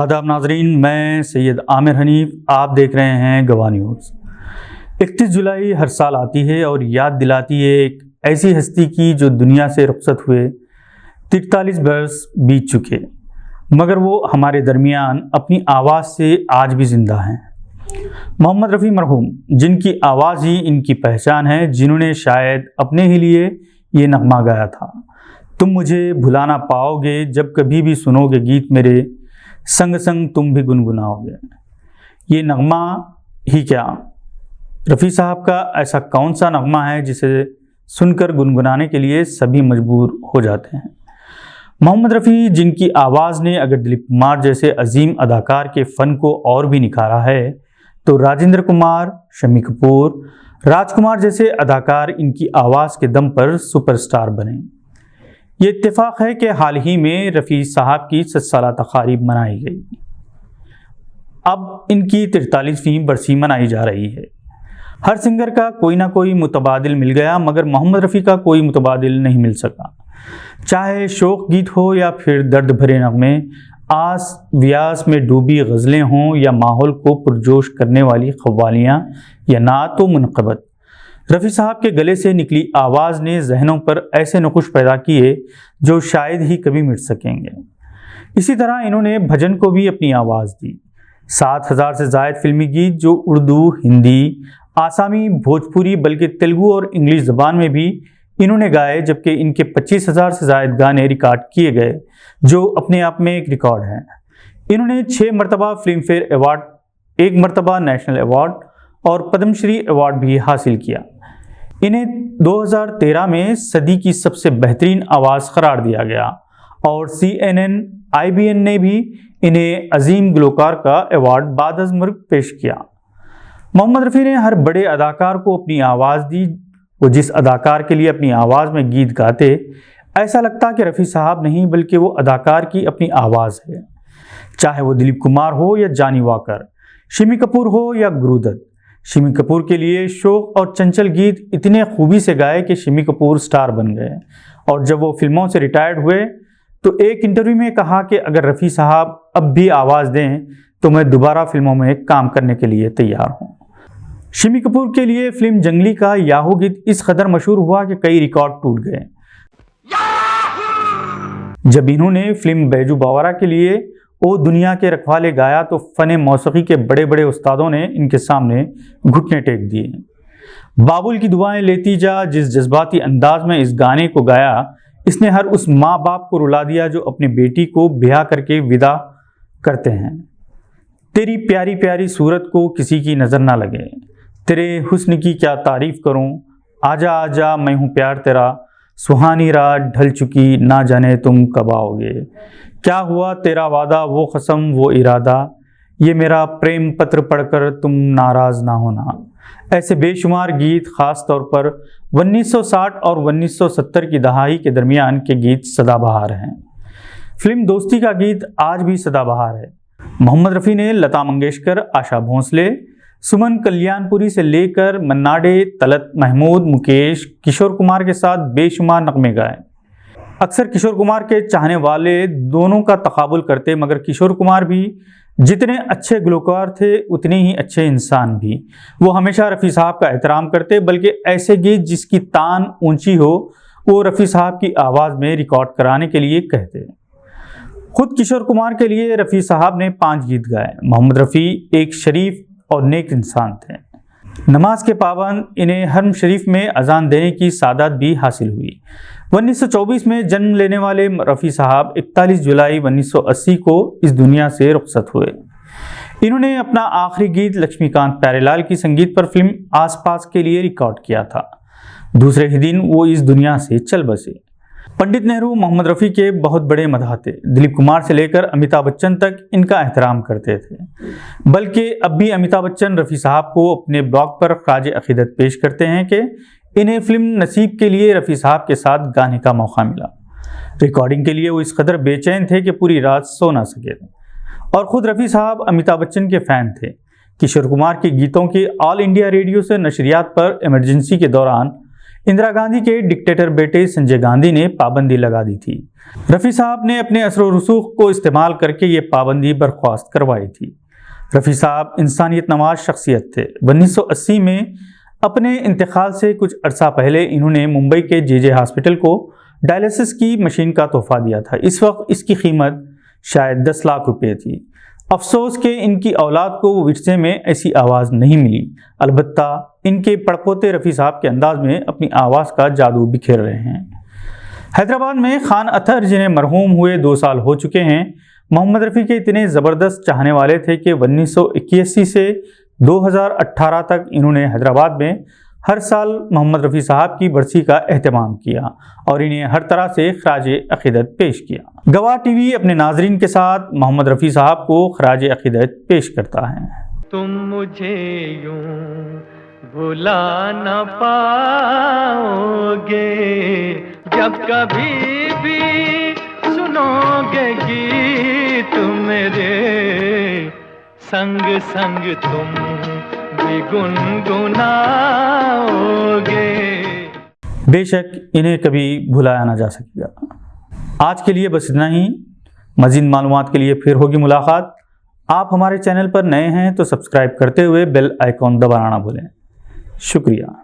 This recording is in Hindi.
आदाब नाजरीन, मैं सैयद आमिर हनीफ, आप देख रहे हैं गवाह न्यूज़। 31 जुलाई हर साल आती है और याद दिलाती है एक ऐसी हस्ती की जो दुनिया से रुखसत हुए 43 बरस बीत चुके, मगर वो हमारे दरमियान अपनी आवाज़ से आज भी ज़िंदा हैं। मोहम्मद रफ़ी मरहूम, जिनकी आवाज़ ही इनकी पहचान है, जिन्होंने शायद अपने ही लिए ये नगमा गाया था, तुम मुझे भुला ना पाओगे, जब कभी भी सुनोगे गीत मेरे, संग संग तुम भी गुनगुनाओगे। ये नगमा ही क्या, रफ़ी साहब का ऐसा कौन सा नगमा है जिसे सुनकर गुनगुनाने के लिए सभी मजबूर हो जाते हैं। मोहम्मद रफ़ी, जिनकी आवाज़ ने अगर दिलीप कुमार जैसे अजीम अदाकार के फ़न को और भी निखारा है, तो राजेंद्र कुमार, शम्मी कपूर, राजकुमार जैसे अदाकार इनकी आवाज़ के दम पर सुपरस्टार बने। ये इत्तेफाक है कि हाल ही में रफ़ी साहब की 60 साला तक़रीब मनाई गई। अब इनकी 43वीं बरसी मनाई जा रही है। हर सिंगर का कोई ना कोई मुतबादिल मिल गया, मगर मोहम्मद रफ़ी का कोई मुतबादिल नहीं मिल सका। चाहे शौक गीत हो या फिर दर्द भरे नगमे, आस व्यास में डूबी गज़लें हों या माहौल को पुरजोश करने वाली क़व्वालियाँ या नात व मुनक़बत, रफ़ी साहब के गले से निकली आवाज़ ने जहनों पर ऐसे नकुश पैदा किए जो शायद ही कभी मिट सकेंगे। इसी तरह इन्होंने भजन को भी अपनी आवाज़ दी। 7000 से ज़ायद फिल्मी गीत जो उर्दू, हिंदी, आसामी, भोजपुरी बल्कि तेलुगु और इंग्लिश ज़बान में भी इन्होंने गाए, जबकि इनके 25,000 से ज़ायद गाने रिकॉर्ड किए गए, जो अपने आप में एक रिकॉर्ड है। इन्होंने 6 मरतबा फिल्म फेयर अवार्ड, 1 मरतबा नेशनल अवार्ड और पद्मश्री अवार्ड भी हासिल किया। इन्हें 2013 में सदी की सबसे बेहतरीन आवाज़ करार दिया गया और CNN, IBN ने भी इन्हें अजीम गुलकार का अवार्ड बाद-अज़-मर्ग पेश किया। मोहम्मद रफ़ी ने हर बड़े अदाकार को अपनी आवाज़ दी। वो जिस अदाकार के लिए अपनी आवाज़ में गीत गाते, ऐसा लगता कि रफ़ी साहब नहीं बल्कि वो अदाकार की अपनी आवाज़ है। चाहे वो दिलीप कुमार हो या जानी वाकर, शम्मी कपूर हो या गुरुदत्त। शम्मी कपूर के लिए शौक और चंचल गीत इतने खूबी से गाए कि शम्मी कपूर स्टार बन गए, और जब वो फिल्मों से रिटायर्ड हुए तो एक इंटरव्यू में कहा कि अगर रफ़ी साहब अब भी आवाज़ दें तो मैं दोबारा फिल्मों में काम करने के लिए तैयार हूँ। शम्मी कपूर के लिए फिल्म जंगली का याहू गीत इस कदर मशहूर हुआ कि कई रिकॉर्ड टूट गए। जब इन्होंने फिल्म बैजू बावरा के लिए ओ दुनिया के रखवाले गाया तो फ़न मौसीकी के बड़े बड़े उस्तादों ने इनके सामने घुटने टेक दिए। बाबुल की दुआएं लेती जा, जिस जज्बाती अंदाज में इस गाने को गाया, इसने हर उस माँ बाप को रुला दिया जो अपनी बेटी को ब्याह करके विदा करते हैं। तेरी प्यारी प्यारी सूरत को किसी की नज़र ना लगे, तेरे हुस्न की क्या तारीफ़ करूं, आजा आजा मैं हूँ प्यार तेरा, सुहानी रात ढल चुकी ना जाने तुम कब आओगे, क्या हुआ तेरा वादा वो कसम वो इरादा, ये मेरा प्रेम पत्र पढ़कर तुम नाराज़ ना होना। ऐसे बेशुमार गीत, ख़ास तौर पर 1960 और 1970 की दहाई के दरमियान के गीत सदाबहार हैं। फिल्म दोस्ती का गीत आज भी सदाबहार है। मोहम्मद रफ़ी ने लता मंगेशकर, आशा भोंसले, सुमन कल्याणपुरी से लेकर मन्ना डे, तलत महमूद, मुकेश, किशोर कुमार के साथ बेशुमार नगमे गाए। अक्सर किशोर कुमार के चाहने वाले दोनों का तकाबुल करते, मगर किशोर कुमार भी जितने अच्छे गुलकार थे उतने ही अच्छे इंसान भी। वो हमेशा रफ़ी साहब का एहतराम करते, बल्कि ऐसे गीत जिसकी तान ऊंची हो वो रफ़ी साहब की आवाज़ में रिकॉर्ड कराने के लिए कहते। खुद किशोर कुमार के लिए रफ़ी साहब ने 5 गीत गाए। मोहम्मद रफ़ी एक शरीफ और नेक इंसान थे, नमाज के पाबंद। इन्हें हरम शरीफ में अजान देने की सादत भी हासिल हुई। 1924 में जन्म लेने वाले रफ़ी साहब 41 जुलाई 1980 को इस दुनिया से रुखसत हुए। इन्होंने अपना आखिरी गीत लक्ष्मीकांत प्यारेलाल की संगीत पर फिल्म आसपास के लिए रिकॉर्ड किया था। दूसरे ही दिन वो इस दुनिया से चल बसे। पंडित नेहरू मोहम्मद रफ़ी के बहुत बड़े मदाह थे। दिलीप कुमार से लेकर अमिताभ बच्चन तक इनका एहतराम करते थे, बल्कि अब भी अमिताभ बच्चन रफ़ी साहब को अपने ब्लॉग पर ख़राज अक़ीदत पेश करते हैं कि इन्हें फिल्म नसीब के लिए रफ़ी साहब के साथ गाने का मौका मिला। रिकॉर्डिंग के लिए वो इस कदर बेचैन थे कि पूरी रात सो ना सके थे, और ख़ुद रफ़ी साहब अमिताभ बच्चन के फ़ैन थे। किशोर कुमार के गीतों की ऑल इंडिया रेडियो से नशरियात पर इमरजेंसी के दौरान इंदिरा गांधी के डिक्टेटर बेटे संजय गांधी ने पाबंदी लगा दी थी। रफ़ी साहब ने अपने असर व रसूख को इस्तेमाल करके ये पाबंदी बर्खास्त करवाई थी। रफ़ी साहब इंसानियत नवाज शख्सियत थे। 1980 में अपने इंतकाल से कुछ अरसा पहले इन्होंने मुंबई के जे हॉस्पिटल को डायलिसिस की मशीन का तोहफा दिया था। इस वक्त इसकी कीमत शायद 10 लाख रुपए थी। अफसोस के इनकी औलाद को विरसे में ऐसी आवाज़ नहीं मिली। अलबत्ता इनके पड़पोते रफ़ी साहब के अंदाज में अपनी आवाज़ का जादू बिखेर रहे हैं। हैदराबाद में खान अतहर, जिन्हें मरहूम हुए 2 साल हो चुके हैं, मोहम्मद रफ़ी के इतने ज़बरदस्त चाहने वाले थे कि 1981 से 2018 तक इन्होंने हैदराबाद में हर साल मोहम्मद रफ़ी साहब की बरसी का एहतमाम किया और इन्हें हर तरह से खराज अक़ीदत पेश किया। गवाह टीवी अपने नाजरीन के साथ मोहम्मद रफ़ी साहब को खराज अक़ीदत पेश करता है। तुम मुझे यूं भुला न पाओगे, जब कभी भी सुनोगे गीत मेरे, संग संग तुम भी गुनगुनाओगे। बेशक इन्हें कभी भुलाया ना जा सकेगा। आज के लिए बस इतना ही। मज़ीद मालूमात के लिए फिर होगी मुलाकात। आप हमारे चैनल पर नए हैं तो सब्सक्राइब करते हुए बेल आइकॉन दबाना ना भूलें। शुक्रिया।